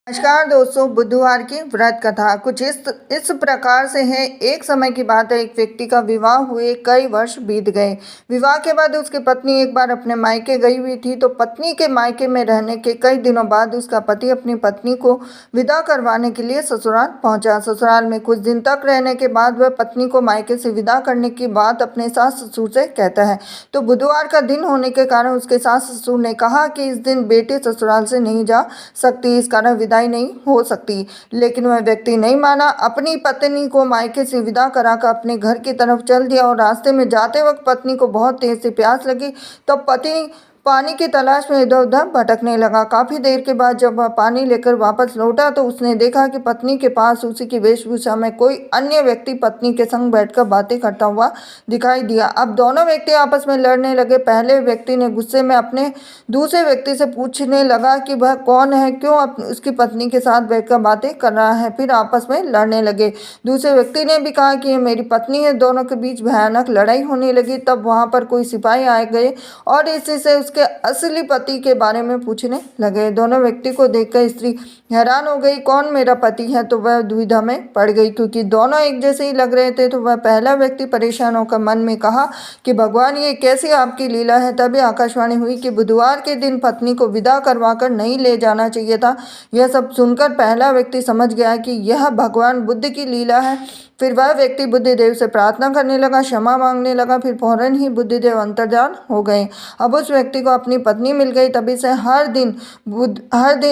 नमस्कार दोस्तों, बुधवार की व्रत कथा कुछ इस प्रकार से है। एक समय की बात है, एक व्यक्ति का विवाह हुए कई वर्ष बीत गए। विवाह के बाद उसकी पत्नी एक बार अपने मायके गई हुई थी, तो पत्नी के मायके में रहने के कई दिनों बाद उसका पति अपनी पत्नी को विदा करवाने के लिए ससुराल पहुंचा। ससुराल में कुछ दिन तक रहने के बाद वह पत्नी को मायके से विदा करने की बात अपने सास ससुर से कहता है। तो बुधवार का दिन होने के कारण उसके सास ससुर ने कहा कि इस दिन बेटी ससुराल से नहीं जा सकती, इस कारण विदाई नहीं हो सकती। लेकिन वह व्यक्ति नहीं माना, अपनी पत्नी को मायके से विदा कराकर अपने घर की तरफ चल दिया और रास्ते में जाते वक्त पत्नी को बहुत तेज से प्यास लगी। तब पति पानी की तलाश में इधर उधर भटकने लगा। काफी देर के बाद जब वह पानी लेकर वापस लौटा तो उसने देखा कि पत्नी के पास उसी की वेशभूषा में कोई अन्य व्यक्ति पत्नी के संग बैठकर बातें करता हुआ दिखाई दिया। अब दोनों व्यक्ति आपस में लड़ने लगे। पहले व्यक्ति ने गुस्से में अपने दूसरे व्यक्ति से पूछने लगा कि वह कौन है, क्यों उसकी पत्नी के साथ बैठकर बातें कर रहा है। फिर आपस में लड़ने लगे। दूसरे व्यक्ति ने भी कहा कि ये मेरी पत्नी है। दोनों के बीच भयानक लड़ाई होने लगी। तब वहां पर कोई सिपाही आ गए और इसी से उसके असली पति के बारे में पूछने लगे। दोनों व्यक्ति को देखकर स्त्री हैरान हो गई, कौन मेरा पति है? तो वह दुविधा में पड़ गई, क्योंकि दोनों एक जैसे ही लग रहे थे। तो वह पहला व्यक्ति परेशान होकर मन में कहा कि भगवान, ये कैसी आपकी लीला है। तभी आकाशवाणी हुई कि बुधवार के दिन पत्नी को विदा करवाकर नहीं ले जाना चाहिए था। यह सब सुनकर पहला व्यक्ति समझ गया कि यह भगवान बुद्ध की लीला है। फिर वह व्यक्ति बुद्धिदेव से प्रार्थना करने लगा, क्षमा मांगने लगा। फिर फौरन ही बुद्धिदेव अंतर्धान हो गए। अब उस व्यक्ति को अपनी पत्नी मिल गई। तभी से हर दिन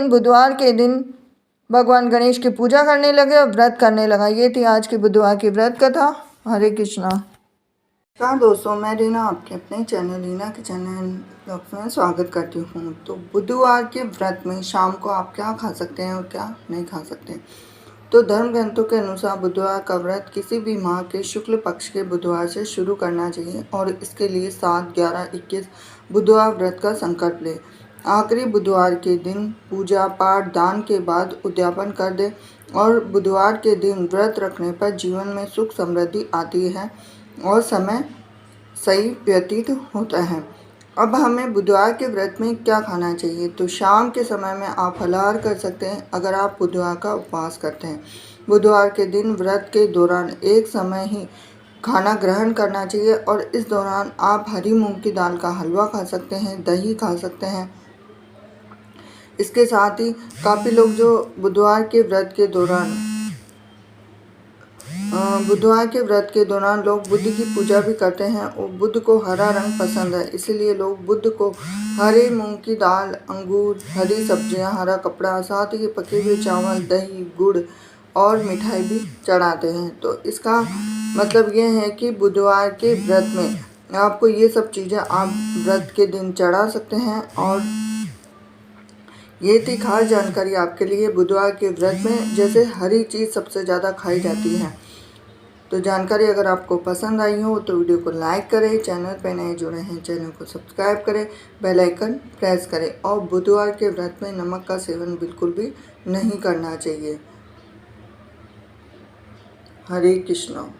बुधवार के दिन भगवान गणेश की पूजा करने लगे और व्रत करने लगा। ये थी आज की बुधवार की व्रत कथा। हरे कृष्णा। नमस्कार दोस्तों, मैं रीना आपके अपने चैनल रीना के चैनल में स्वागत करती हूँ। तो बुधवार के व्रत में शाम को आप क्या खा सकते हैं और क्या नहीं खा सकते। तो धर्म ग्रंथों के अनुसार बुधवार का व्रत किसी भी माह के शुक्ल पक्ष के बुधवार से शुरू करना चाहिए और इसके लिए 7, 11, 21 बुधवार व्रत का संकल्प ले। आखिरी बुधवार के दिन पूजा पाठ दान के बाद उद्यापन कर दे और बुधवार के दिन व्रत रखने पर जीवन में सुख समृद्धि आती है और समय सही व्यतीत होता है। अब हमें बुधवार के व्रत में क्या खाना चाहिए। तो शाम के समय में आप फलाहार कर सकते हैं अगर आप बुधवार का उपवास करते हैं। बुधवार के दिन व्रत के दौरान एक समय ही खाना ग्रहण करना चाहिए और इस दौरान आप हरी मूंग की दाल का हलवा खा सकते हैं, दही खा सकते हैं। इसके साथ ही काफ़ी लोग जो बुधवार के व्रत के दौरान लोग बुद्ध की पूजा भी करते हैं और बुद्ध को हरा रंग पसंद है, इसीलिए लोग बुद्ध को हरे मूंग की दाल, अंगूर, हरी सब्जियां, हरा कपड़ा, साथ ही पके हुए चावल, दही, गुड़ और मिठाई भी चढ़ाते हैं। तो इसका मतलब ये है कि बुधवार के व्रत में आपको ये सब चीज़ें आप व्रत के दिन चढ़ा सकते हैं। और ये थी खास जानकारी आपके लिए। बुधवार के व्रत में जैसे हरी चीज़ सबसे ज़्यादा खाई जाती है। तो जानकारी अगर आपको पसंद आई हो तो वीडियो को लाइक करें, चैनल पर नए जुड़े हैं चैनल को सब्सक्राइब करें, बेल आइकन प्रेस करें और बुधवार के व्रत में नमक का सेवन बिल्कुल भी नहीं करना चाहिए। हरे कृष्णा।